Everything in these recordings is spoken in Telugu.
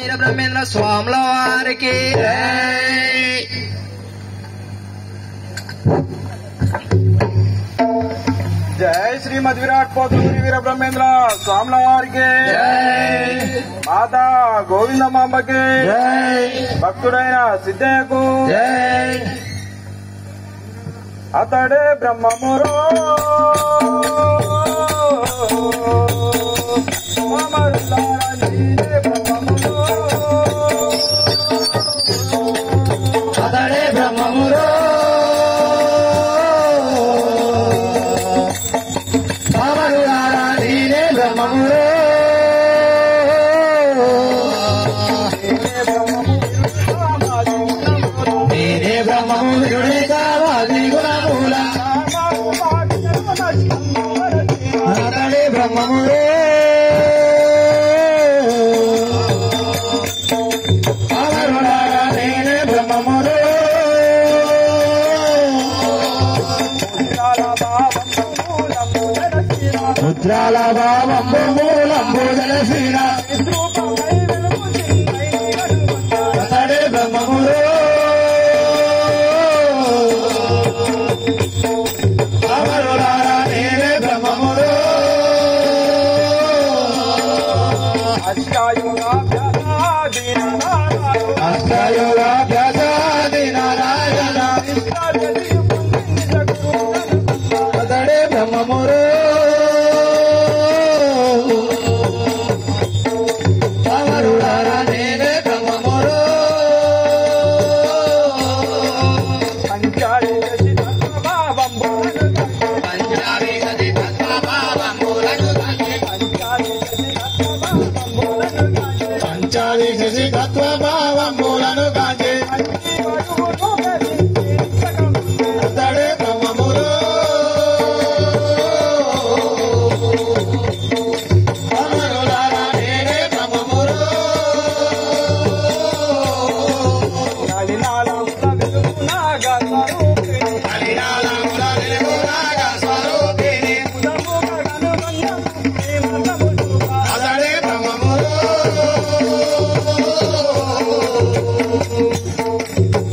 వీరబ్రహ్మేంద్ర స్వాముల వారికి జై శ్రీమద్ విరాట్ పోతులూరి వీరబ్రహ్మేంద్ర స్వాముల వారికి మాతా గోవిందమాంబకి భక్తుడైన సిద్ధయ్యకు అతడే బ్రహ్మమురో అతడే బ్రహ్మమురో పామరులారా నేనే బ్రహ్మమురో నేనే బ్రహ్మము విరుడే కావాలి గుణమూల అతడే బ్రహ్మమురో పామరులారా నేనే బ్రహ్మమురో ముద్రాల భావంబు మూలంబు జలసీన అతడే బ్రహ్మమురో పామరులారా నేనే బ్రహ్మమురో అష్టయోగాభ్యాసాది నారాయణ అతడే బ్రహ్మమురో పామరులారా నేనే బ్రహ్మమురో పంచాది తత్వభావములను కాంచి అతడే బ్రహ్మమురో పామరులారా నేనే బ్రహ్మమురో కలినాళముల వెలుగునాగ స్వరూపిణి అతడే బ్రహ్మమురో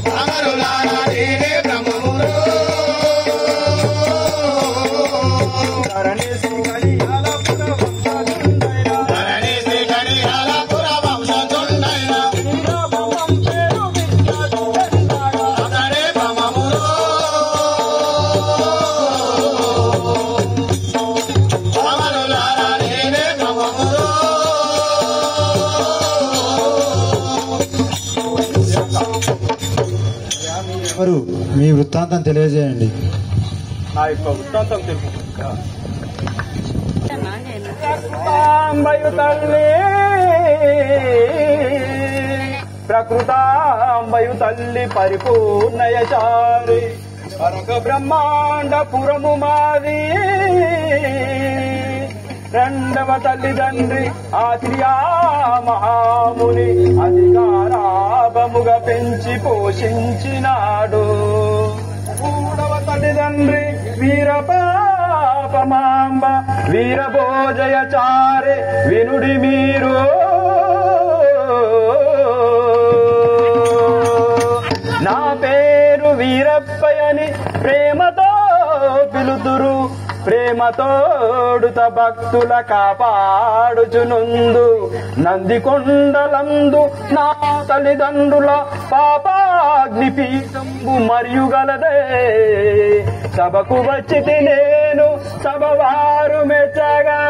పామరులారా నేనే బ్రహ్మమురో ధరణి శ్రీ గడియాల పురవంశతుండైన అతడే బ్రహ్మమురో పామరులారా నేనే బ్రహ్మమురో ఎవరు మీ వృత్తాంతం తెలియజేయండి. నా యొక్క వృత్తాంతం తెలుపు ప్రకృతాంబయు తల్లి ప్రకృతాంబయు తల్లి పరిపూర్ణయచారి పరక బ్రహ్మాండ పురము మాది రెండవ తల్లిదండ్రి ఆత్రియా మహాముని అధికారాభముగా పెంచి పోషించినాడు. మూడవ తల్లిదండ్రి వీరపాపమాంబ వీరభోజయచారే వినుడి మీరు. నా పేరు వీరప్పయని ప్రేమతో పిలుతురు, ప్రేమతోడుత భక్తుల కాపాడుచునుందు. నందికొండలందు నా తల్లిదండ్రుల పాపాగ్ని పీఠంబు మరియు గలదే. సభకు వచ్చితి నేను సభవారు మెచ్చగా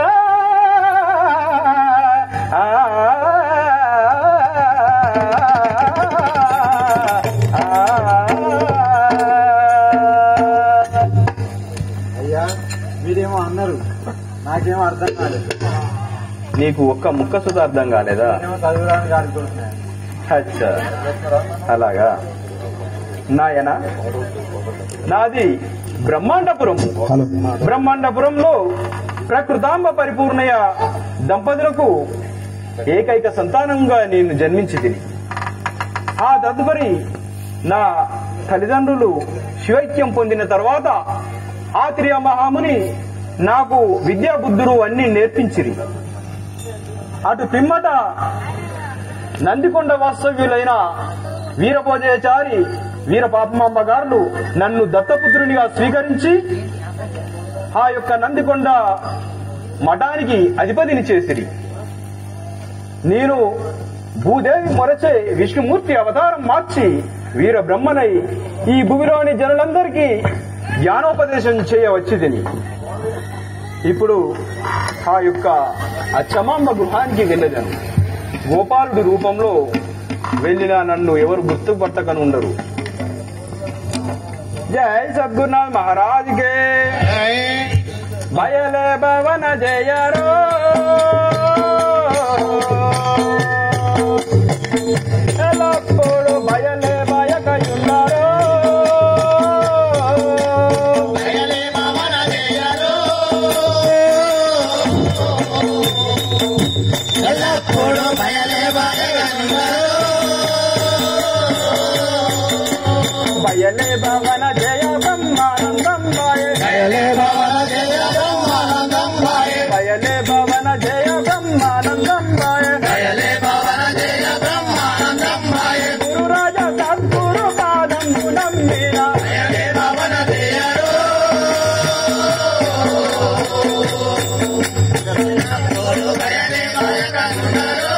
అయ్యా మీరేమో అన్నారు, నాకేమో అర్థం కాలేదు. నీకు ఒక్క ముక్క సుధా అర్థం కాలేదా? చదువురానికి అనుకుంటున్నాను. అచ్చా అలాగా నాయన. నాది బ్రహ్మాండపురము. బ్రహ్మాండపురంలో ప్రకృతాంబ పరిపూర్ణయ దంపతులకు ఏకైక సంతానంగా నేను జన్మించి తిని ఆ తదుపరి నా తల్లిదండ్రులు శివైక్యం పొందిన తర్వాత ఆత్రేయ మహాముని నాకు విద్యా బుద్ధులు అన్ని నేర్పించిరి. అటు పిమ్మట నందికొండ వాస్తవ్యులైన వీరభోజయాచారి వీరపాపమాంబ గారు నన్ను దత్తపుత్రునిగా స్వీకరించి ఆ యొక్క నందికొండ మఠానికి అధిపతిని చేసిరి. నేను భూదేవి మొరచే విష్ణుమూర్తి అవతారం మార్చి వీర బ్రహ్మనై ఈ భూమిలోని జనులందరికీ జ్ఞానోపదేశం చేయవచ్చి తిని ఇప్పుడు ఆ యొక్క అచ్చమాంబ గృహానికి వెళ్ళదను. గోపాలుడి రూపంలో వెళ్ళిన నన్ను ఎవరు గుర్తుపట్టకను ఉండరు. జై సద్గురునాథ్ మహారాజ్ కే బయలే భవన జయరో ఎల్లప్పుడు బయలే బయకయున్నారో బయలే భవన జయరో ఎల్లప్పుడు బయలే బయకయున్నారో బయలే భవన జయ బ్రహ్మానందం బాయే బయలే భవన జయ బ్రహ్మానందం బాయే బయలే భవన జయ బ్రహ్మానందం బాయే బయలే భవన జయ బ్రహ్మానందం బాయే గురురాజ సద్గురు పాదము నమ్మిన బయలే భవన జయరో ఎల్లప్పుడు బయలే బయకయున్నారో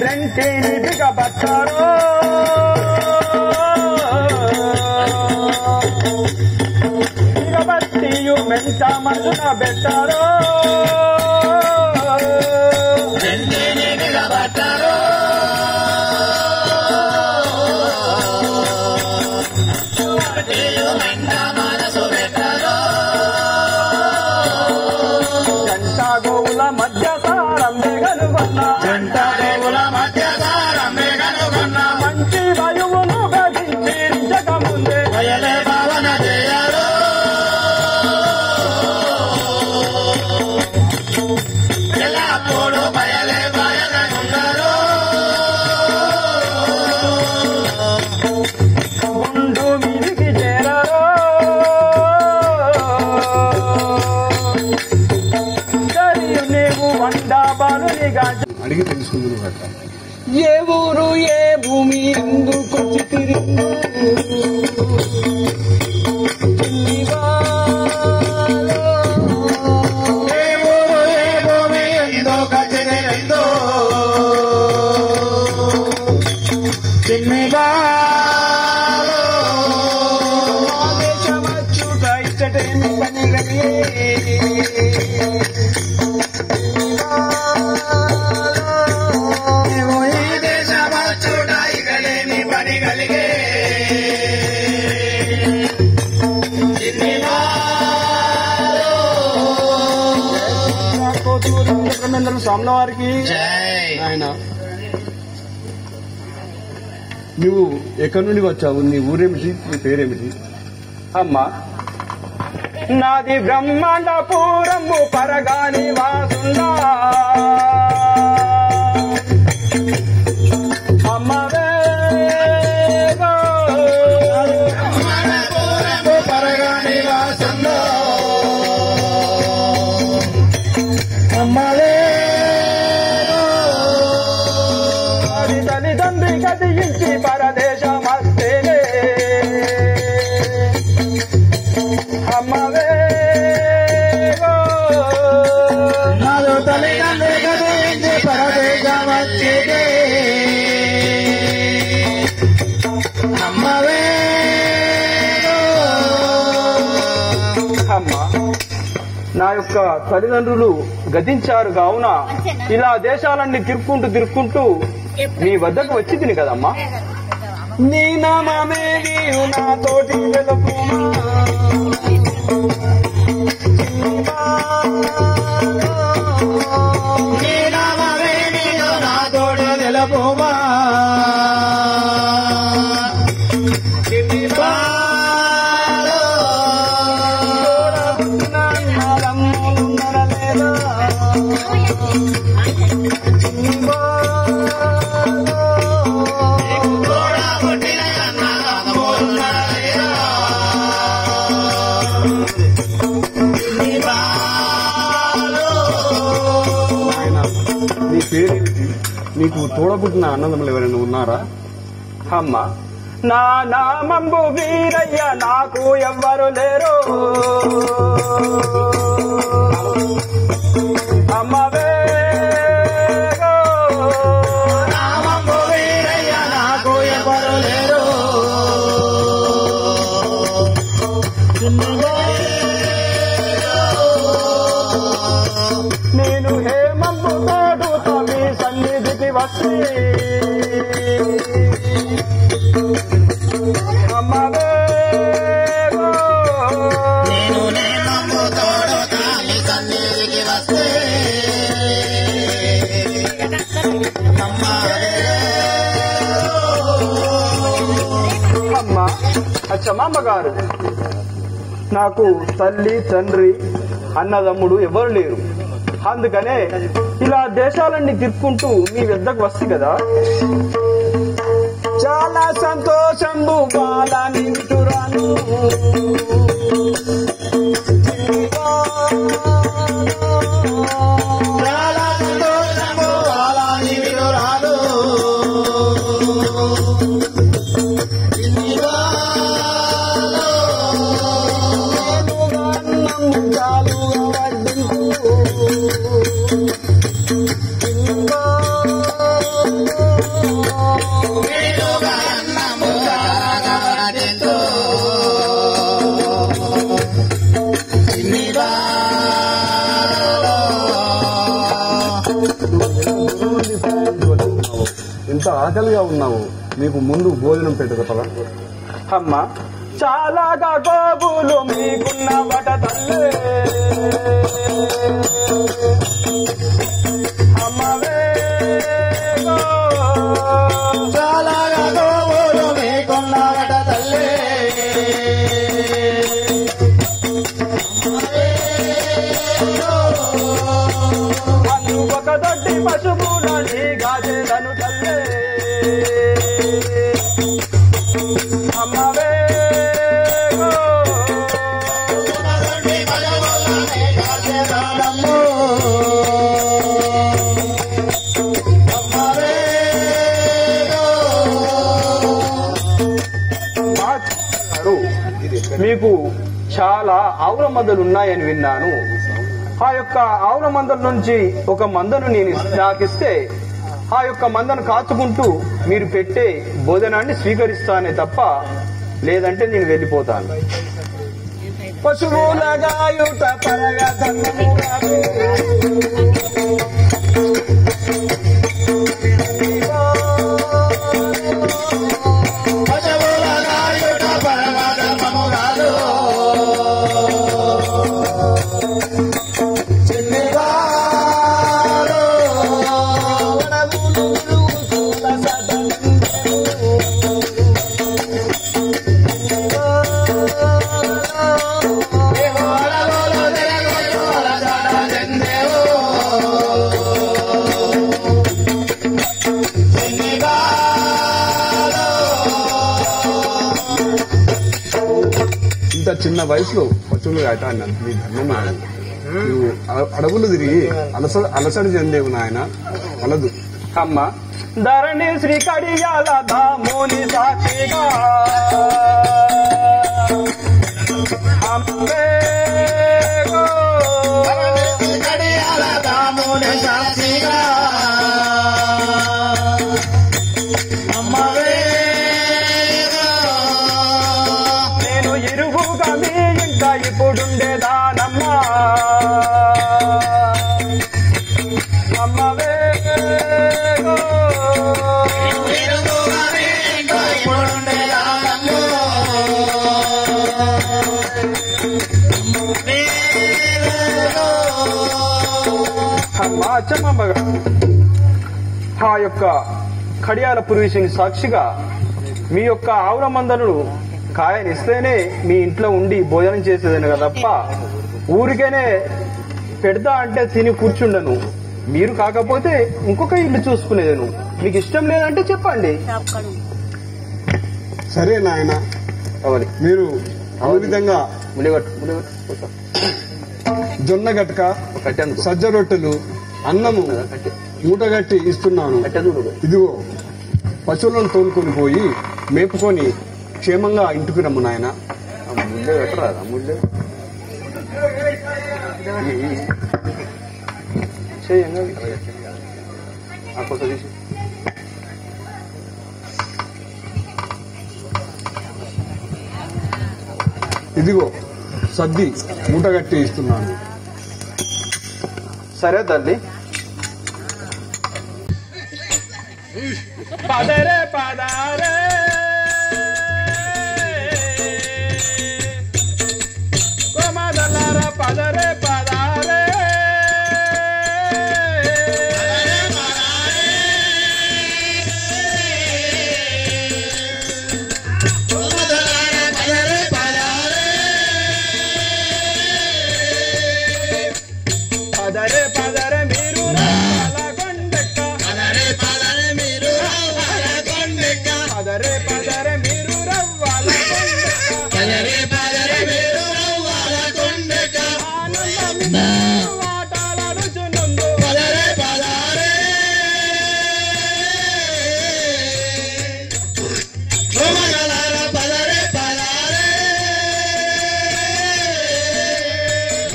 రెంటిని బిగబట్టారో బిగబట్టియు మెంట మనున పెట్టారో రెంటిని బిగబట్టారో మెంట మనసు పెట్టారో జంట గోవుల మధ్య సారం కనుగొన్న జంట దేవుల మధ్య సారమే కనుగొన్న మంచి వాయువును గతించకముందే బయలే భవన జయరో ఎల్లప్పుడు బయలే బయకయున్నారో గుండు మీదికి చేరరో జరియు నీవు వండాబాలునిగా అడిగి తెలుసుకుందును అట్లా. ఏ ఊరు ఏ భూమి ఎందుకొచ్చి తిరిగి ఏ ఊరు ఏ భూమి ఎందో కచెరెందో చిన్నిగా దేశమచ్చుట ఇచ్చటేమి పని ఈ దేశమచ్చుట ఇకలేని పని కలిగే చిన్నిగా స్వామి వారికి జై ఆయన నువ్వు ఎక్కడి నుండి వచ్చావు? నీ ఊరేమిటి? నీ పేరేమిటి? అమ్మా నాది బ్రహ్మాండపురము పరగాని వాసుందా అమ్మవే మనపూరము పరగాని వాసందో అమ్మలే అది తల్లిదండ్రి గతించి పరదేశమస్తేనే అమ్మవే నాలో తల్లిదండ్రి గదించి పరదేశమచ్చేదే అమ్మవే అమ్మ నా యొక్క తల్లిదండ్రులు గతించారు కావున ఇలా దేశాలన్నీ తిరుక్కుంటూ నీ వద్దకు వచ్చి తిని కదమ్మా. నీ నామమే నీవు నాతోటి వెలుగుమా నీ నామమే నీవు నా తోడు నిలపుమా తోడా పుట్టిన నీ బాలో నీ పేరేమిటి? నీకు తోడబుట్టిన అన్నదమ్ములు ఎవరైనా ఉన్నారా? అమ్మ నా నామంబు వీరయ్య నాకు ఎవ్వరు లేరు అమ్మవే నామంబు వీరయ్య నాకు ఎవరు లేరు నేను హేమంబు తోడు తమి సన్నిధికి వచ్చి అమ్మవే నేను నేమంబు తోడు తామి సన్నిధికి వస్తే అమ్మ అచ్చమ్మ గారు నాకు తల్లి తండ్రి అన్నదమ్ముడు ఎవరు లేరు. అందుకనే ఇలా దేశాలన్నీ తిప్పుకుంటూ మీ వద్దకు వస్తుంది కదా. చాలా సంతోషంబు బాలాని విటురాను చాలా సంతోషము అలాని విడురాలు ఎంత ఆకలిగా ఉన్నావు, నీకు ముందు భోజనం పెట్టదు పదా. అమ్మ చాలాగా గోబులు మీకున్న బట తల్లే అమ్మవే చాలా గోవులు మీకున్నారట తల్లి ఒక దొడ్డి పశువులని గాజేలను తల్లే అమ్మవే మీకు చాలా ఆవుల మందలు ఉన్నాయని విన్నాను. ఆ యొక్క ఆవుల మందల నుంచి ఒక మందను నేను నాకిస్తే ఆ యొక్క మందను కాచుకుంటూ మీరు పెట్టే భోజనాన్ని స్వీకరిస్తానే తప్ప లేదంటే నేను వెళ్ళిపోతాను. పశువులగాయుట పరగా ఇంత చిన్న వయసులో పశువులు కాట అన్నాను. నీ ధర్మం నువ్వు అడవులు తిరిగి అలసడి చెందేవు నాయన వలదు. అమ్మ ధరణి శ్రీ కడియాల దాముని సాక్షిగా అమ్మే కడియాల దాముని సాక్షిగా అమ్మవే నేను ఇరుగుగా మీ ఇంట ఇప్పుడుండేదానమ్మా అమ్మవే అచ్చమ్మగా ఆ యొక్క కడియాల పురుషుని సాక్షిగా మీ యొక్క ఆవుల మందను కాయనిస్తేనే మీ ఇంట్లో ఉండి భోజనం చేసేదని కదా తప్ప ఊరికేనే పెడతా అంటే తిని కూర్చుండను. మీరు కాకపోతే ఇంకొక ఇల్లు చూసుకునేదను. మీకు ఇష్టం లేదంటే చెప్పండి. సరే నాయన, అవని మీరు ఆ విధంగా ముడిగట్టు జొన్న గట్క, కట్టాను సజ్జ రొట్టెలు, అన్నము మూటగట్టి ఇస్తున్నాను. ఇదిగో పశువులను తోలుకొని పోయి మేపుకొని క్షేమంగా ఇంటికి రమ్ము నాయన. ముందే పెట్టరాదా? ముందే చేయండి ఆ కొత్త తీసి. ఇదిగో సద్ది మూటగట్టి ఇస్తున్నాను. సరే తల్లి. పదరే పదారే కోమదలారా పదరే పదారే పదరే పదరే మీరు కొండెక్క పదరే పదరే మీరు పదరే పదరే మీరు రవ్వాల కొండెక్క పదరే పదరే మీరు రవ్వాల కొండెక్క ఆనందం ఆటలాడుచున్నందు పదరే పదరే కోమగలార పదరే పదరే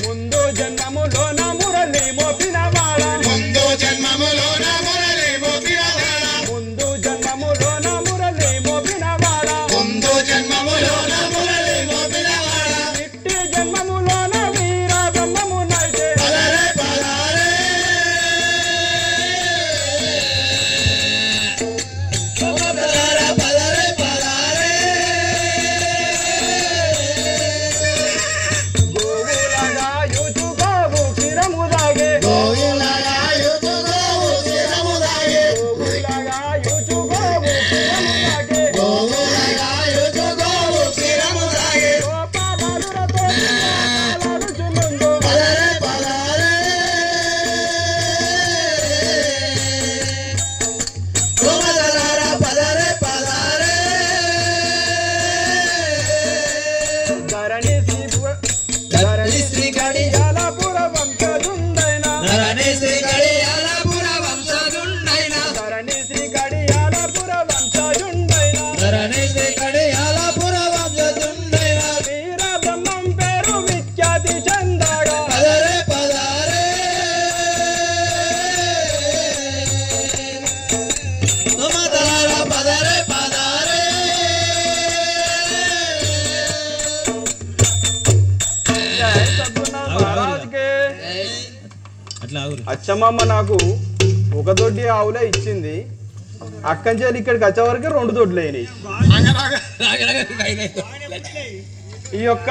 ముందు జన్మములోన మురళి మోపినవాడ ముందు జన్మములోన మురళి మోపినవాడ ముందు జన్మములోన మురళి మోపినవాడ ముందు జన్మములోన మురళి మోపినవాడ ఇట్టి జన్మములోన వీర బ్రహ్మము నైతే పదరే పదరే కోమగలార పదరే పదరే గోవులగా యూచు గోవు క్షీరముదాగే గోవులగా యూచు గోవు క్షీరముదాగే గోవులగా యూచు గోవు క్షీరముదాగే గోవులగా యూచు గోవు క్షీరముదాగే గోపాలురతో ఆటలాడుచున్నందు పదరే పదరే కోమగలార పదరే పదరే ధరణి శ్రీ గడియాలపుర వంశజుండైన ధరణి శ్రీ గడియాలపుర వంశజుండైన ధరణి శ్రీ గడియాలపుర వంశజుండైన ధరణి శ్రీ గడియాలపుర వంశజుండైన వీర బ్రహ్మం పేరు విఖ్యాతి చెందగా పదరే పదరే కోమగలార పదరే పదరే జై సద్గురునాథ్ మహారాజ్ కే. అచ్చమ్మమ్మ నాకు ఒక దొడ్డి ఆవులే ఇచ్చింది. అక్కంచేది ఇక్కడికి వచ్చే వరకు 2 దొడ్లు అయినాయి. ఈ యొక్క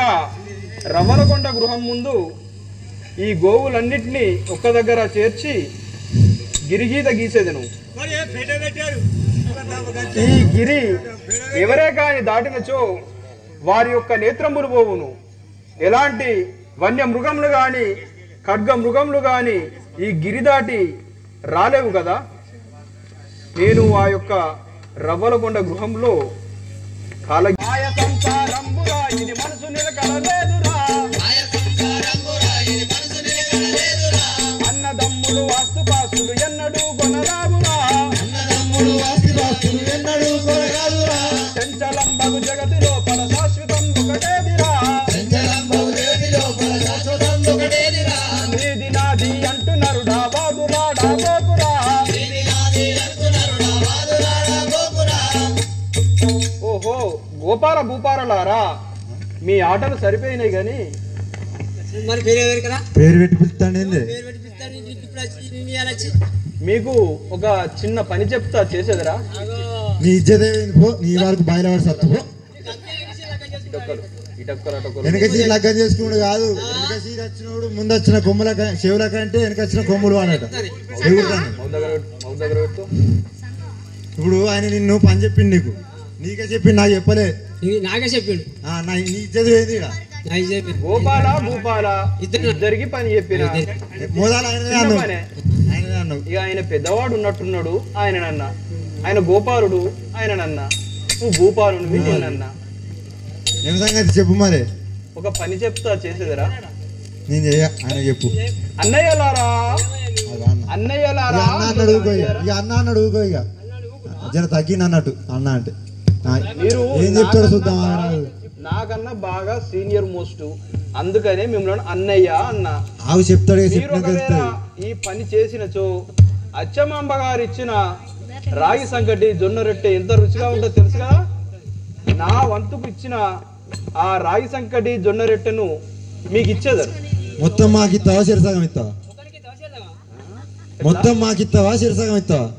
రవ్వలకొండ గృహం ముందు ఈ గోవులన్నిటినీ ఒక్క దగ్గర చేర్చి గిరిగీత గీసేదను. ఈ గిరి ఎవరే కాని దాటినచో వారి యొక్క నేత్రములు పోవును. ఎలాంటి వన్య మృగములు గాని ఖడ్గ మృగములు గాని ఈ గిరి దాటి రాలేవు కదా. నేను ఆ యొక్క రవ్వలకొండ గృహంలో కాలమాయ సంసారంబురా ఇది మనసు నిలకడలేదురా అన్నదమ్ములు ఆస్తుపాస్తులు ఎన్నడూ కొనరాదురా చంచలంబగు జగతి లోపల శాశ్వతం ఒకటేదిరా నీది నాది అంటూ నరుడా బాదురా డాబోకురా. ఓహో గోపాల భూపాలలారా మీ ఆటలు సరిపోయినాయి గాని పేరు పెట్టి పిలుస్తాండి. మీకు ఒక చిన్న పని చెప్తా చేసేదిరా. నీ ఇజ్జతే పో, నీ వరకు బయలువాడు సత్తుపో. వెనక సీర లగ్గం చేసుకున్నాడు కాదు, వెనక సీర వచ్చినోడు ముందు వచ్చిన కొమ్ముల చెవుల కంటే వెనక వచ్చిన కొమ్ములు అన్నట. ఇప్పుడు ఆయన నిన్ను పని చెప్పిండు, నీకే చెప్పిండు, నాకు చెప్పలే. నాకే చెప్పిండు. నీ ఇజ్జత ఏంది? గోపాల భూపాల ఇద్దరికి పని చెప్పిన మోదాలు పనే. ఇక ఆయన పెద్దవాడు ఉన్నట్టున్నాడు. ఆయన నన్న ఆయన గోపాలుడు, ఆయన నన్న నువ్వు భూపాలుడు నేనన్నా. ఏం సంగతి చెప్పు మరి. ఒక పని చెప్తా చేసేదిరా. నేను చెయ్య, ఆయన చెప్పు. అన్నయ్యలారా అన్నయ్యలారా అన్న అన్నాడు ఊకో ఇక అన్న అన్నాడు ఊకో ఇక జర తగ్గింది అన్నట్టు అన్న అంటే మీరు ఏం చెప్తాడు చూద్దాం నాకన్నా బాగా సీనియర్ మోస్ట్, అందుకనే మిమ్మల్ని అన్నయ్య అన్న. ఆవు చెప్తాడు మీరు ఒకవేళ ఈ పని చేసినచో అచ్చమాంబ గారు ఇచ్చిన రాగి సంకటి జొన్న రొట్టె ఎంత రుచిగా ఉంటుందో తెలుసు కదా. నా వంతుకు ఇచ్చిన ఆ రాగి సంకటి జొన్న రొట్టెను మీకు ఇచ్చేదారు. మొత్తం మాకు ఇస్తావా శిరసగం ఇస్తావా? మొత్తం మాకు ఇస్తావా శిరసగం ఇస్తావా?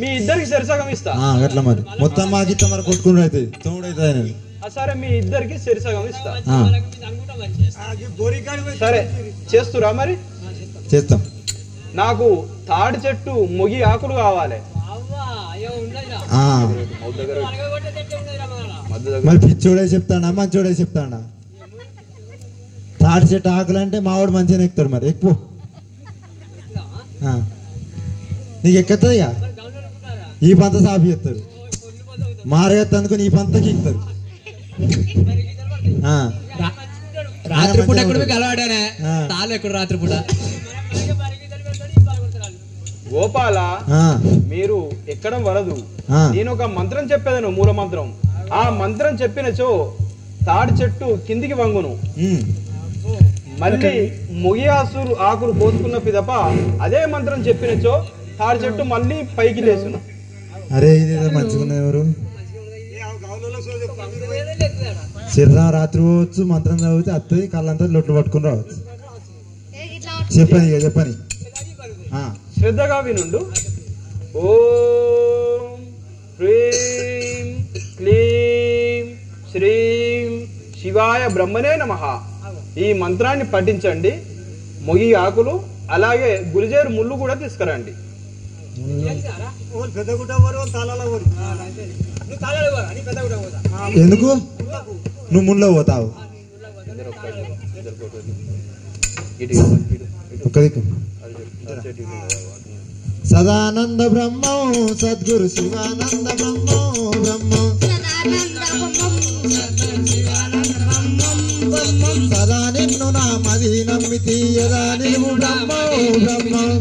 మీ ఇద్దరికి సరిసగం ఇస్తా. అట్లా మరి మొత్తం మాకు ఇస్తా మరి కొట్టుకుంటూ అవుతుంది తోడు అవుతుంది. సరే మీ ఇద్దరికి సరిసగం ఇస్తా. సరే చేస్తురా మరి? చేస్తాం. నాకు తాడి చెట్టు మొగి ఆకులు కావాలి. మరి పిచ్చోడే చెప్తాడా మంచోడే చెప్తాడా? తాడి చెట్టు ఆకులు అంటే మావాడు మంచిగా ఎక్కుతాడు. మరి ఎక్కువ నీకు ఎక్కుతుంది ఇక ఈ పంత సాపి చేస్తారు, మారేత్త అందుకుని ఈ పంతకి ఎక్కుతారు. రాత్రిపూట ఎక్కడ మీకు అలవాటనే తాళ్ళు ఎక్కడ రాత్రిపూట. గోపాల మీరు ఎక్కడం వరదు. నేను ఒక మంత్రం చెప్పేదను, మూల మంత్రం. ఆ మంత్రం చెప్పినచో తాడి చెట్టు కిందికి వంగును. మళ్ళీ మొగి ఆకులు కోసుకున్న పిదప అదే మంత్రం చెప్పినచో తాడి చెట్టు మళ్ళీ పైకి లేచును. అరే ఇదేదో మంచిగా ఎవరు శరీరం రాత్రి పోవచ్చు, మంత్రం చదివితే అత్తది, కళ్ళంతా లొట్లు పట్టుకుని రావచ్చు. చెప్పని చెప్పని శ్రద్ధగా వినుండు. ఓం హ్రీం క్లీం శ్రీం శివాయ బ్రహ్మనే నమః. ఈ మంత్రాన్ని పఠించండి. మొగి ఆకులు అలాగే గురిజేరు ముళ్ళు కూడా తీసుకురండి. ఎందుకు నువ్వు ముళ్ళో పోతావు? ఒక్క దిక్కు. సదానంద బ్రహ్మం సద్గురు శివానంద బ్రహ్మం బ్రహ్మం సదా నిన్ను నా మది నమ్మితి యదా నీవు బ్రహ్మం బ్రహ్మం.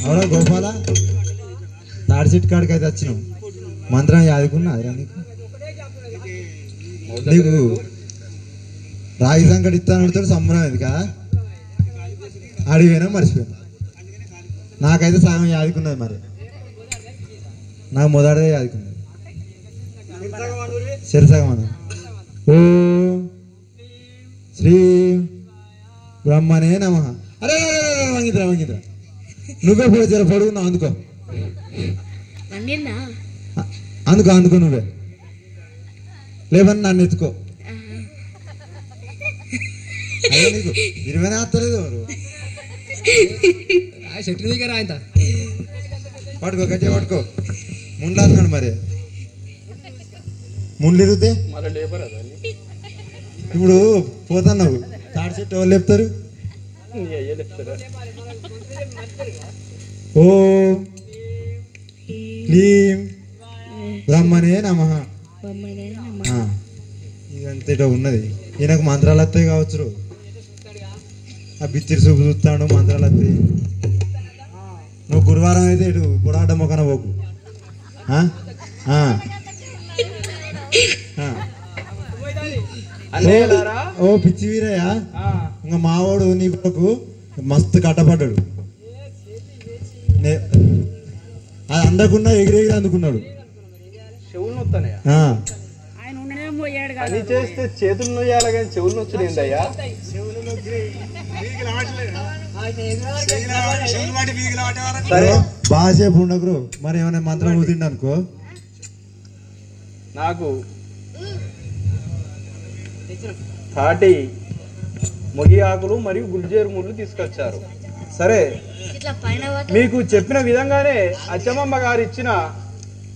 అవునా గోపాల? తాడి చెట్టు కాడికి అయితే వచ్చినావు, మంత్రం యాదుకున్నా నీకు రాగి సంకటి ఇస్తాను సంబరం ఇది కదా. అడిగిపోయినా మర్చిపోయినా. నాకైతే సగం యాదుకున్నది, మరి నాకు మొదటిదే యాదుకున్నది. సరిసగం అన్న. ఓ శ్రీ బ్రహ్మనే నమః. అరే వంగిద్రా వంగిద్రా, నువ్వే పోయి జర పడుకున్నావు. అందుకో అందుకో అందుకో నువ్వే లేవని నన్ను ఎత్తుకో. అదే నీకు 20 ఆస్తలేదు ఎవరు. చెట్టు దగ్గర ఆయన పట్టుకో గట్టిగా పట్టుకో. ముండ్లు అన్నాడు మరి ముండ్లు ఇరిగితే ఇప్పుడు పోతున్నావు. తాడి చెట్టు ఎవరు లేపుతారు? ఓ క్లీం బ్రహ్మనే నమః. ఇదంతేటో ఉన్నది. ఈయనకు మంత్రాలు వస్తాయి కావచ్చు. ఆ బిత్తిరి చూపు చూస్తాడు, మంత్రాలు వస్తాయి. నువ్వు గురువారం అయితే ఇటు పొడాట మొక్కన పోకు. ఓ పిచ్చి వీరయ్య, ఇంకా మావాడు నీ కొరకు మస్తు కట్టపడ్డాడు. అది అందకుండా ఎగిరెగిరి అందుకున్నాడు. చెవులు నొత్తనయా? పని చేస్తే చేతులు నొయ్యాలి కానీ చెవులు నొచ్చుడు ఏంటయ్యా? బాసేపు ఉండకు. మరి ఏమైనా మంత్రం ఊదిండు అనుకో. నాకు తాటి మొగి ఆకులు మరియు గుల్జేరు ముళ్ళు తీసుకొచ్చారు. సరే, మీకు చెప్పిన విధంగానే అచ్చమ్మ గారు ఇచ్చిన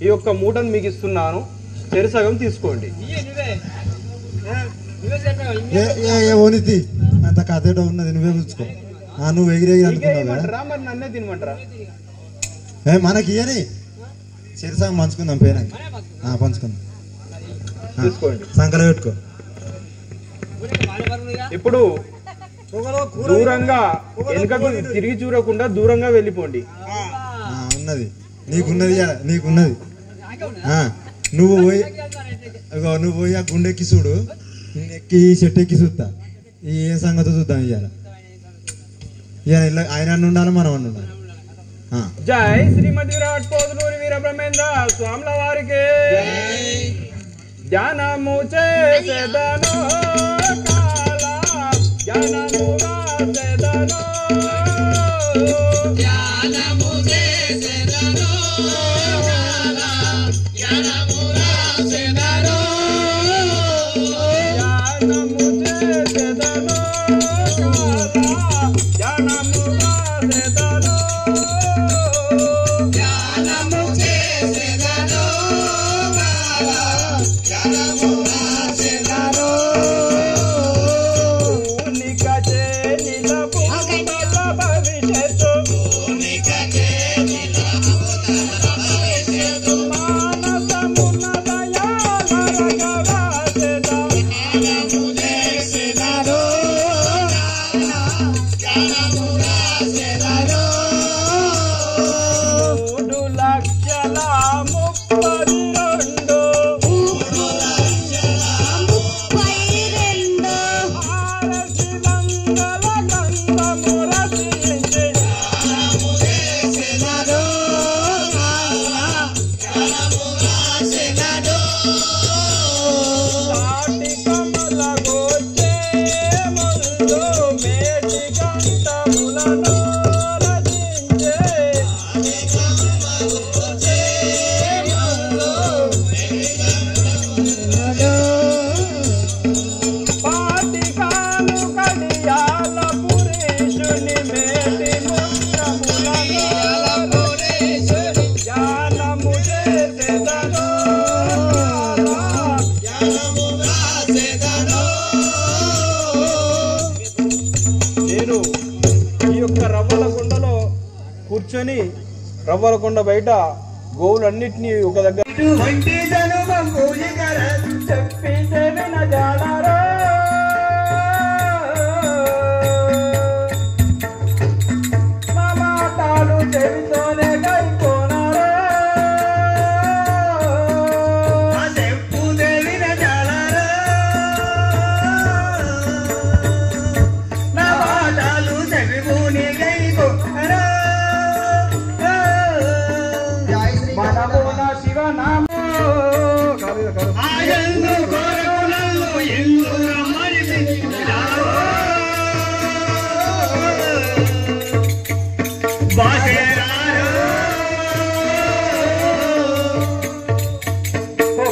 ఈ యొక్క మూటను మీకు ఇస్తున్నాను. చెరుసగం తీసుకోండి. అంత కథ ఉన్నది, నువ్వే చూసుకో. నువ్వు ఎగిరెగిరి అనుకున్నావా? మరి నన్నే తినమంటారా? మనకి ఇయని చెరుసగం పంచుకుందాం. పేరు పంచుకుందాం. తీసుకోండి. సంకల పెట్టుకో. ఇప్పుడు దూరంగా వెనుకకు తిరిగి చూడకుండా దూరంగా వెళ్ళిపోండి. ఉన్నది నీకున్నది నీకున్నది. నువ్వు పోయి ఆ గుండెక్కి చూడు, ఎక్కి చెట్టు ఎక్కి చూస్తా. ఏం సంగతి చూద్దాం ఇవాళ. ఆయన ఉండాలి, మనం అన్న ఉండాలి. జై శ్రీమతి విరాట్ పోతులూరి వీర బ్రహ్మేంద్ర స్వాముల వారికి ధ్యానము చేసేదను కాల ధ్యానముగా చేదను ధ్యానము చేసేదను కాల ధ్యానముగా చేదను ధ్యానము చేసేదను కాల ధ్యానముగా చేదను కూర్చొని రవ్వలకొండ బయట గోవులన్నిటినీ ఒక దగ్గర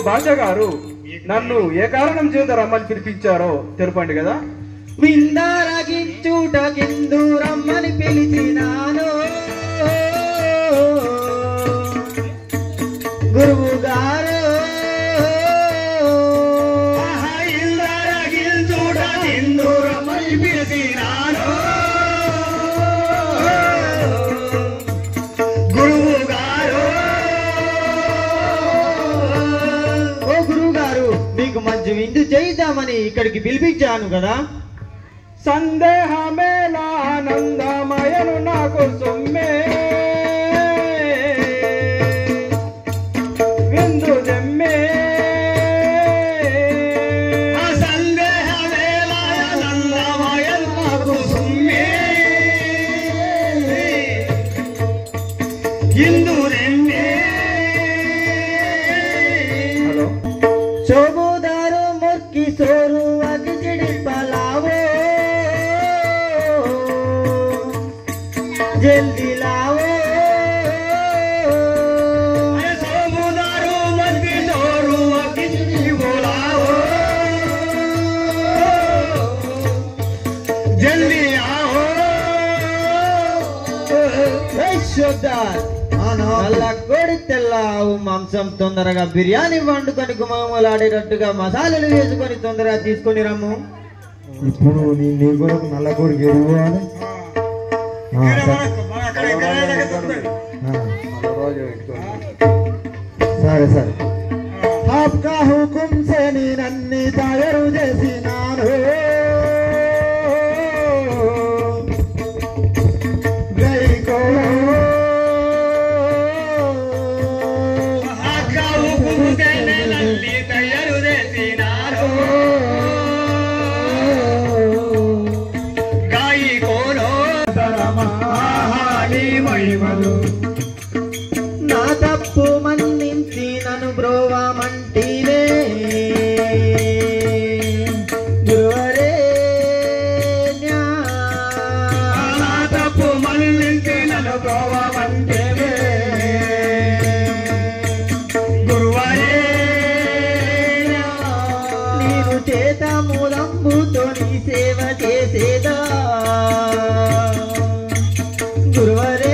బాషా గారు నన్ను ఏ కారణం చేత రమ్మని పిలిపించారో తెలపండి కదా. విందారగించుటకిందు రమ్మని పిలిచినాను గురువు గారు. ఇందారగించుటకిందు రమ్మని పిలిచినాను గురువు గారు. ఓ గురువు గారు, మీకు మంచి విందు చేద్దామని ఇక్కడికి పిలిపించాను కదా. సందేహమేలా ఆనందమయను నాకు సొమ్మే విందు జమ్మే. సందేహమేలా ఆనందమయను నాకు సొమ్మే ఇందు రెమ్మే. హలో శోభోదారు మొక్కి సోరు అగిచిడి పలావో జల్ది లావో. శోభోదారు మొక్కి సోరు అగిచిడి బోలావో జల్ది ఆవో. నల్ల కోడి తెల్ల ఆవు మాంసం తొందరగా బిర్యానీ వండుకొని గుమగుమలాడేటట్టుగా మసాలాలు వేసుకొని తొందరగా తీసుకొని రమ్ము. ఇప్పుడు నీ కొరకు నల్ల కోడికి ఎరువాలి. సరే సరే. आपका हुकुम से नन्नी तैयार जैसी नानो गई को आपका हुकुम से नन्नी तैयार जैसी नानो गई को महाली महिमलो నా తప్పు మన్నించి నన్ను బ్రోవమంటినే గురువరే నా తప్పు మన్నించి నన్ను బ్రోవమంటినే గురువరే నీవు చేత మూలంబుతో నీ సేవ చేసేదా గురువరే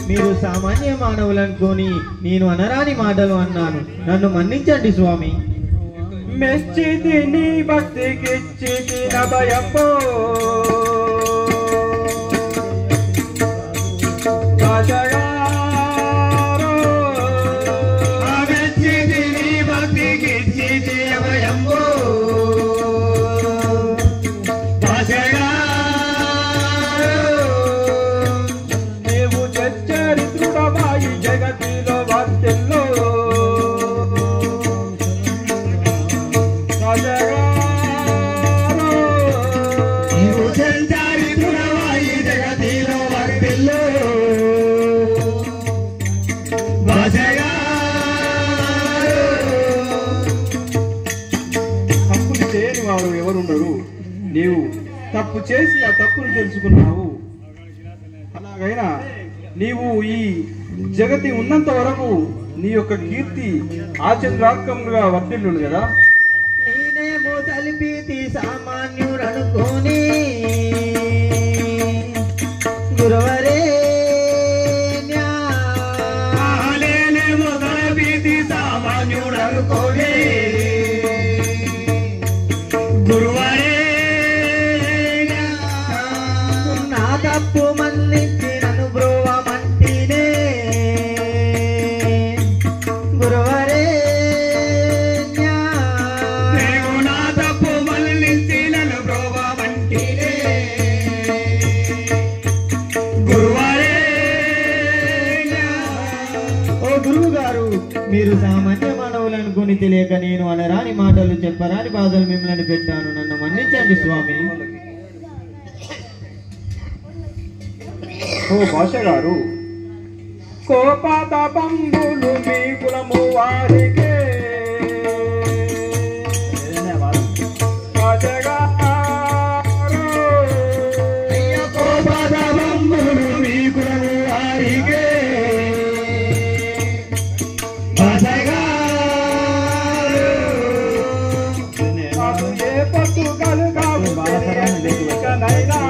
మీరు సామాన్య మానవులనుకొని నేను అనరాని మాటలు అన్నాను, నన్ను మన్నించండి స్వామి. మెచ్చితి నీ భక్తికిచ్చితి నభయపో మెచ్చితి నీ భక్తికిచ్చితి నభయపో జగతిలో భక్తుల్లో నీవు సంచారితుడవాయి జగతిలో భక్తుల్లో తప్పులు చేయని వారు ఎవరుండరు, నీవు తప్పు చేసి ఆ తప్పును తెలుసుకున్నావు. అలాగైనా నీవు ఈ జగతి ఉన్నంత వరకు నీ యొక్క కీర్తి ఆచంద్రాత్మకంగా వర్తిల్లు కదా. నేనేమో తలిపితి సామాన్యుడనుకోని గురువరే నేనేమో తలిపితి సామాన్యుడనుకోని గురువరే నా తప్పు మన్నించి నన్ను బ్రోవమంటినే గురువరే నా తప్పు మన్నించి నన్ను బ్రోవమంటినే గురువరే. ఓ గురువు గారు, మీరు సామాన్య మానవులనుకుని తెలియక నేను అనరాని మాటలు చెప్పరాని బాధలు మిమ్మల్ని పెట్టాను, నన్ను మన్నించండి స్వామి. ఓ భాష గారు, కోపతాపంబులు మీ కులము వారికే కోపతాపంబులు మీ కులము వారికే ఏ పట్టు కలుగావు నైనా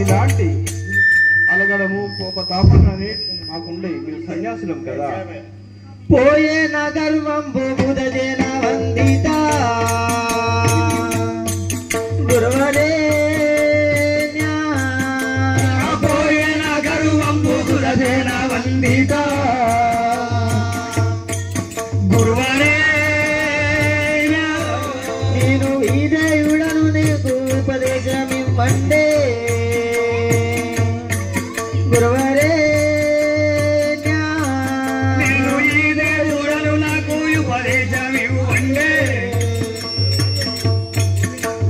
ఇలాంటి అలగడము కోపతాపనని మాకుండే, మీరు సన్యాసులం కదా. పోయే నా గర్వం బుధజన వందిత గురువరే పోయే నా గర్వం బుధజన వందిత గురువరే నేను ఈ దేవుడను నీకు ఉపదేశమివ్వండి గురువరే నేను ఈ దేవుడను నాకు ఉపదేశమివ్వండి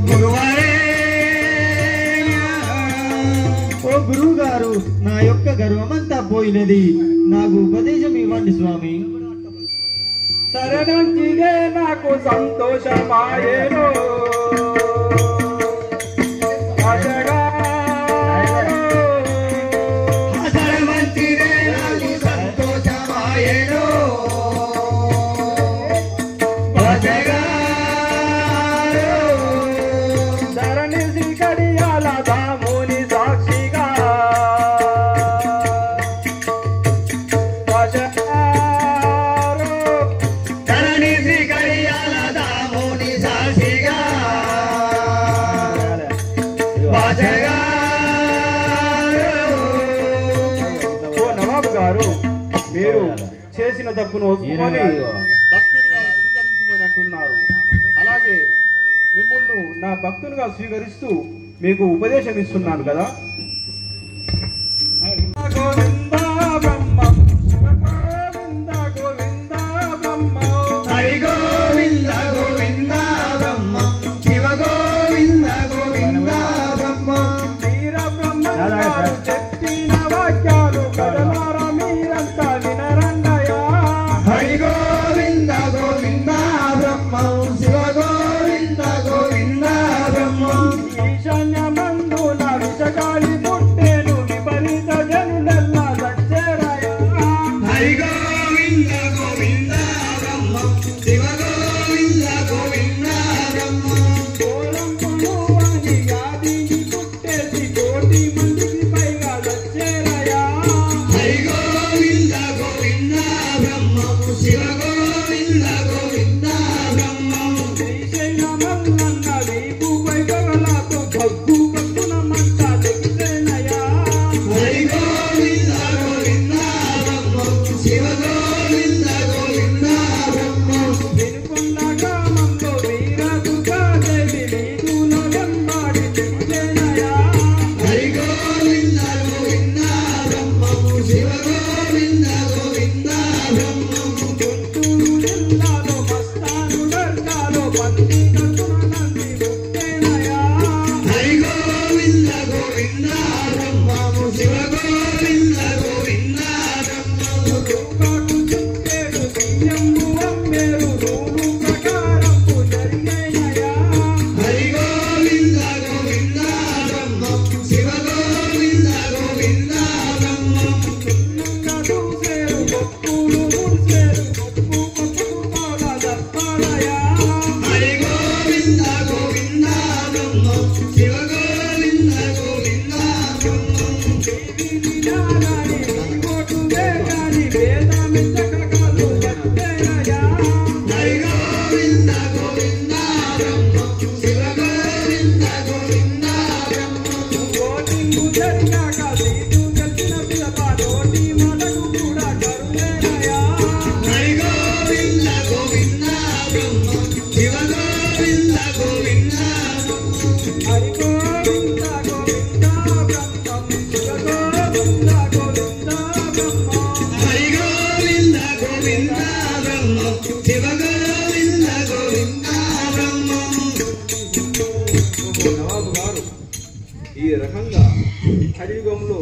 గురువరే. ఓ గురువు గారు, నా యొక్క గర్వమంతా పోయినది, నాకు ఉపదేశం ఇవ్వండి స్వామి. శరణంచిదే నాకు సంతోషమాయేను శరణంచిదే నాకు సంతోషమాయేను చేసిన తప్పును ఒప్పుకొని భక్తులుగా స్వీకరించమని అంటున్నారు. అలాగే మిమ్మల్ని నా భక్తులుగా స్వీకరిస్తూ మీకు ఉపదేశం ఇస్తున్నాను కదా. గోవింద బ్రహ్మ గోవింద గోవింద బ్రహ్మ హరి గోవింద గోవింద బ్రహ్మ శివ గోవింద గోవింద బ్రహ్మ వీర బ్రహ్మ చెప్పిన వాక్యాలు కదలార మీరంతా వినరండయా. హరి గోవింద గోవింద బ్రహ్మ శివ గోవింద గోవింద బ్రహ్మ ఈశాన్య మందు నా విషగాలి పుట్టేను విపరీత జనులెల్లా సచ్చేరయా. హరి గోవింద గోవింద బ్రహ్మ శివ గోవింద గోవింద బ్రహ్మ కోలంపులు అని వ్యాధిని పుట్టేసి కోటి మందికి పైగా సచ్చేరయా. హరి గోవింద గోవింద బ్రహ్మ శివ గోవింద గోవింద బ్రహ్మ శ్రీశైలమల్లన్న వీపు వైభవలతో భగ్గు భగ్గున మంట తెగిసేనయా. హరి గోవింద గోవింద బ్రహ్మ శివ గోవింద గోవింద బ్రహ్మ వినుకొండ గ్రామంలో వీర దుర్గాదేవి వీధుల వెంబడి తెగిసేనయా. హరి గోవింద గోవింద బ్రహ్మ శివ గోవింద గోవింద బ్రహ్మ గుంటూరు జిల్లాలో మస్తాను దర్గాలో పత్తి కట్టున నంది ముక్తేనయా. హరి గోవింద గోవింద బ్రహ్మ శివ గోవింద గోవింద బ్రహ్మ రూపాకు చుట్టేడు బియ్యము అమ్మేరు రూలు ప్రకారంపు జరిగేనయా. హరి గోవింద గోవింద బ్రహ్మ శివ గోవింద గోవింద బ్రహ్మ సున్నంగా దూసేరు గొప్పులు ముడిసేరు గొప్పు గొప్పకు బాగా దర్పాలయా. హరి గోవింద గోవింద బ్రహ్మ శివ గోవింద గోవింద బ్రహ్మ దేవి వినాలని కోటు వేగాని వేదమించక కాలు పట్టేనయా. హరి గోవింద గోవింద బ్రహ్మ శివ గోవింద గోవింద బ్రహ్మ కోటింగు జరిగాక సీటు గెలిచిన పిదప నోటి మాటకు కూడా కరుణేనయా. హరి గోవింద గోవింద బ్రహ్మ శివ గోవింద గోవింద బ్రహ్మ హరి గోవింద గోవింద బ్రహ్మ శివ గోవింద గోవింద బ్రహ్మ హరి గోవింద గోవింద బ్రహ్మ శివ గోవింద గోవింద బ్రహ్మ. నవాబు గారు ఈ రకంగా కలియుగంలో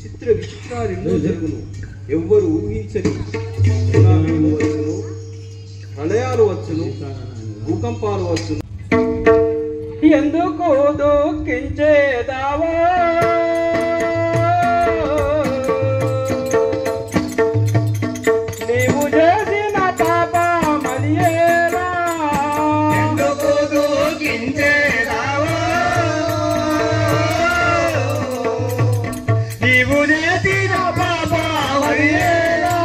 చిత్ర విచిత్రాలు ఎన్నో జరుగును. ఎవ్వరు ఊహించని సునామీలు వచ్చును, ప్రళయాలు వచ్చును, భూకంపాలు వచ్చును. ఎందుకు దుఃఖించేదావా నీవు చేసిన పాపమలియేలా. ఎందుకు దుఃఖించేదావా నీవు చేసిన పాపమలియేలా.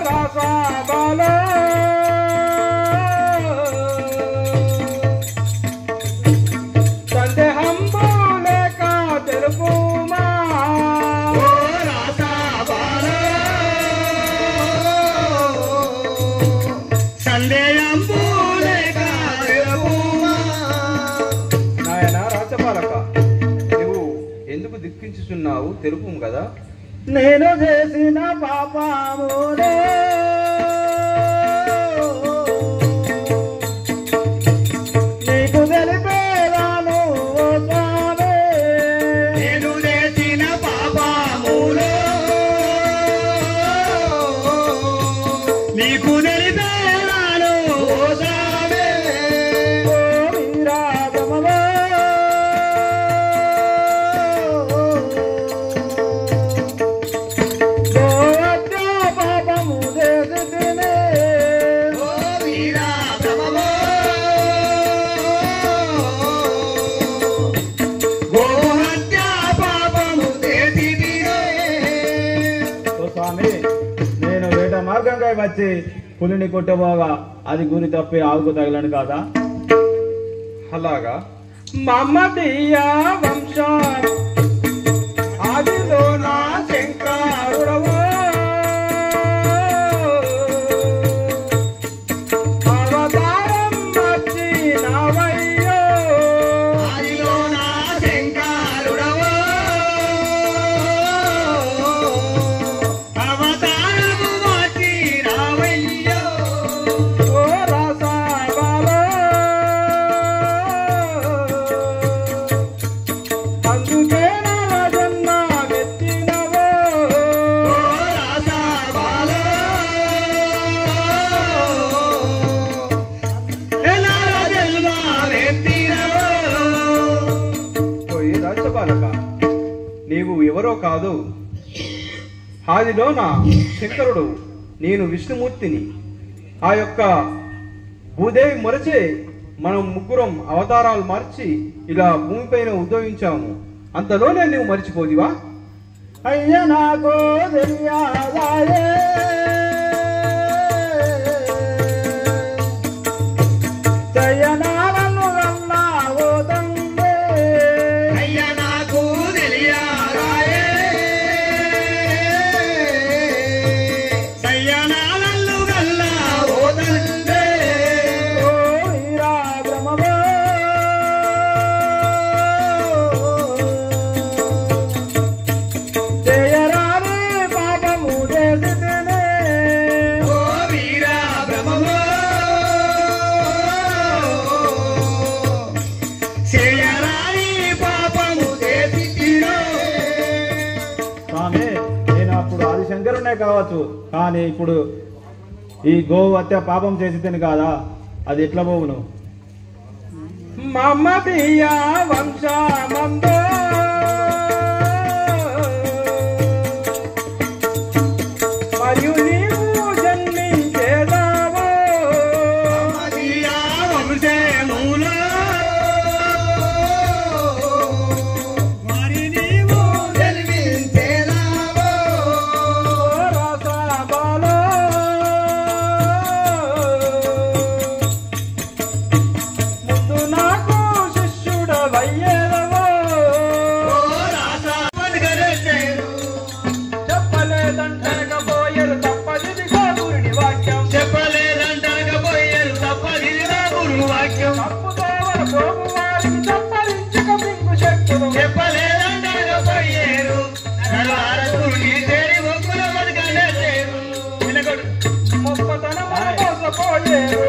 రసబాలా సందేహంబు లేక తెలుపుమా. సందేహంబు లేక తెలుపుమా. నాయన రాజపాలక నువ్వు ఎందుకు దుఃఖించుచున్నావు తెలుపు కదా. నేను చేసిన పాపములే నీకు తెలిపేదాను ఓ స్వామి. నేను చేసిన పాపములే నీకు తెలిపేదాను ఓ స్వామి. ఓ వీరాగమలో పాపము చేసితినే. ఓ వీరాగమలో గోహత్య పాపము చేసితినే. ఓ స్వామి నేను వేట మార్గంగా వచ్చి పులిని కొట్టబోగా అది గురి తప్పి ఆవుకు తగలను కాదా. అలాగా మమ్మదీయ వంశం ఆదిలో నా శంకరుడవో ఎవరో కాదు, ఆదిలోన శంకరుడు, నేను విష్ణుమూర్తిని. ఆ యొక్క భూదేవి మొరచే మనం ముగ్గురం అవతారాలు మార్చి ఇలా భూమిపైన ఉద్భవించాము. అంతలోనే నువ్వు మర్చిపోదివా? అయ్య నాకు తెలియాదాయే చయనాలను వల్లా ఓ తండ్రి, అయ్య నాకు తెలియాదాయే చయనాలను వల్లా ఓ తండ్రి, ఓ వీరా బ్రహ్మవో జయరాని పాపము చేసితినే, ఓ వీరా బ్రహ్మవో జయరాని పాపము చేసితినే. స్వామి, నేను అప్పుడు ఆదిశంకరునే కావచ్చు, కానీ ఇప్పుడు ఈ గోవు హత్య పాపం చేసితేనే కాదా? అది ఎట్లా పోవును? మమ్మదీయ వంశమందో మరియు నీవు జన్మించేదావో, మమ్మదీయ వంశములో మరి నీవు జన్మించేదావో, రసబాలో ముందు నాకు శిష్యుడవయ్యేదవో, చెప్పలేదంటకపోయేరు తప్పదిదిగా గురుని వాక్యం, చెప్పలేదంటకపోయేరు తప్పదిదిగా గురుని వాక్యం, తప్పుదోవల పోగు వారిని తప్పరించక మింగు శక్తులు, చెప్పలేదంటకపోయేరు గురుని చేరి ఒప్పుల బతుకనే చేరు, గొప్పతనమున మోసపోయేరు,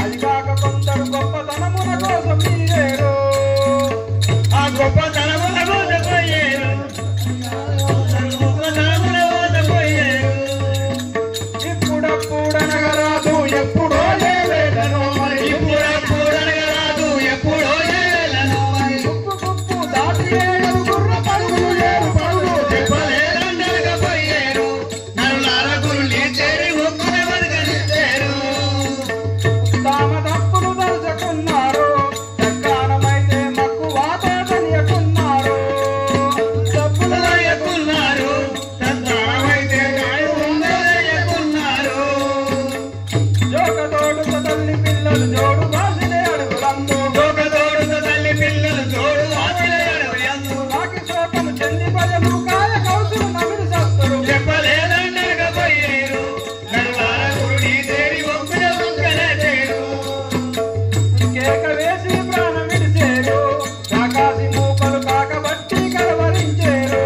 అది కాక కొందరు గొప్పతనమున కోసం మీరేరు, ఆ గొప్పతనమున మోసపోయేరు, గొప్పతనమున మోసపోయేరు. ఇప్పుడప్పుడనగరాదు ఎప్పుడో ఏవేళను మరి, ఇప్పుడప్పుడనగరాదు ఎప్పుడో ఏవేళను మరి, గుప్పు గుప్పు దాటి ఏడు గుర్ర పరుగులు ఏరు పరుగు, చెప్పలేదండకపోయేరు నరులార గురుని చేరి ఒప్పుల బతుకని చేరు, తామ తప్పులు దలుచుకున్నారు, చక్కానమైతే మక్కువాతో తెలియకున్నారు, తప్పులు తెలియకున్నారు, చక్కానమైతే గాయముందో తెలియకున్నారు, జోకతోడుత తల్లి పిల్లలు జోడు బాసిలే అడుగులందు, జోకతోడుత తల్లి పిల్లలు జోడు బాసిలే అడుగులందు, నాకి శోకము చెంది ప్రజలు కాయ కౌసులు నమిలి సత్తురు, చెప్పలేదండకపోయేరు నరులార గురుని చేరి ఒప్పుల బతుకనే చేరు, కేక వేసి ప్రాణం విడిచేరు, కాకాసి మూకలు కాకబట్టి కలవరించేరు,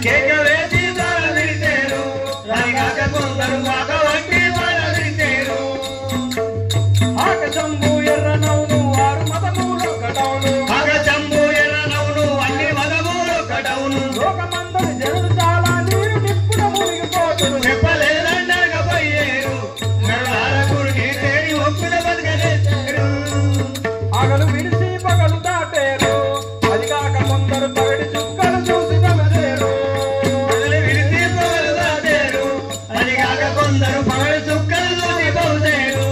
కేక వేసి ప్రాణం విడిచేరు, రాగాక కొందరు కాకబట్టి ప్రాణం విడిచేరు, ఆకాశంబు ఎర్ర నవ్వును ఆరు మతములు కటవును, ఆకాశంబు ఎర్ర నవ్వును అన్ని మతములు కటవును, లోకమందరి జనులు చాలా నీరు నిప్పున మునిగిపోతును, చెప్పలేదండకపోయేరు నరులార గురుని చేరి ఒప్పుల బతుకనే చేరు, ఆగలు విడిసి పగలు దాటేరు, అది కాక కొందరు పగటి చుక్కలు చూసి నవ్వేరు, పగలు విడిసి పగలు దాటేరు, అది కాక కొందరు పగటి చుక్కలు చూసి నవ్వేరు,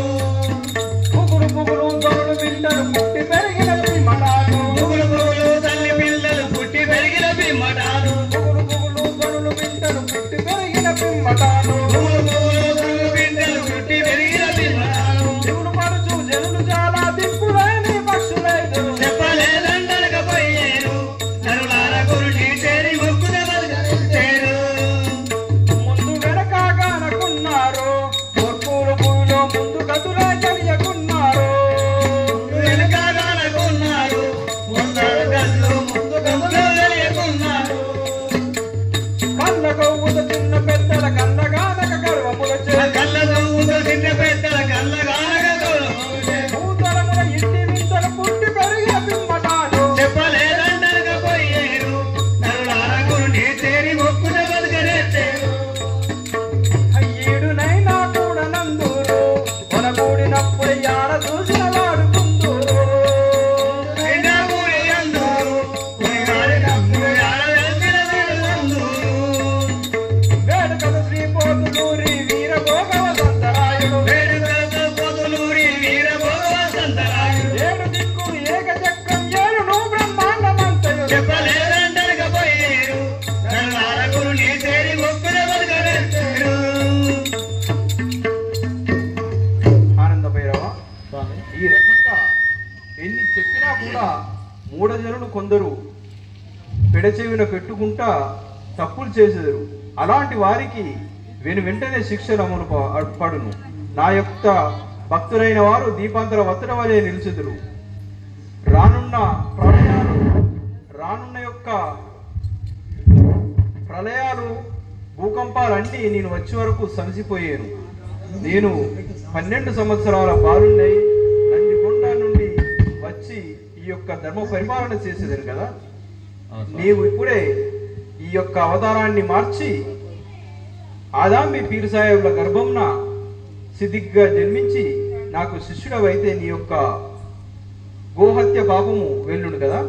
పుగులు పుగులు దొరలు పిల్లలు పుట్టి పెరిగిన పిమ్మటాను, పుగులు పుగులు తల్లి పిల్లలు పుట్టి పెరిగిన పిమ్మటాను, పుగులు పుగులు దొరలు పిల్లలు పుట్టి పెరిగిన పిమ్మటాను, పుగులు పుగులు దొరలు పిల్లలు పుట్టి పెరిగిన పిమ్మటాను, దిగులు పడుచు జనులు చాలా దిక్కులేని పక్షులైదురు, చెప్పలేదండకపోయేరు నరులార గురుని చేరి ఒప్పుల బతుకనే చేరు, ముందు వెనకాగానకున్నారు, మూర్ఖులు భూమిలో ముందు గతులే తెలియకున్నారు, వెనకాగానకున్నారు, చెప్పినా కూడా మూఢజనులు కొందరు పెడచెవిన పెట్టుకుంటా తప్పులు చేసేదరు. అలాంటి వారికి వెంటనే శిక్షలు అమలు పడును. నా యొక్క భక్తులైన వారు దీపాంతర వత్తడ వలె నిలిచెదరు. రానున్న యొక్క ప్రళయాలు భూకంపాలన్నీ నేను వచ్చే వరకు సమసిపోయాను. నేను 12 సంవత్సరాల బాలున్నై నందికొండ నుండి వచ్చి ఈ యొక్క ధర్మ పరిపాలన చేసేదాను కదా. నీవు ఇప్పుడే ఈ యొక్క అవతారాన్ని మార్చి ఆదాంబి పీర్ సాహెబ్ల గర్భంన సిద్ధిగా జన్మించి నాకు శిష్యుడవైతే నీ యొక్క గోహత్య పాపము వెళ్ళును కదా.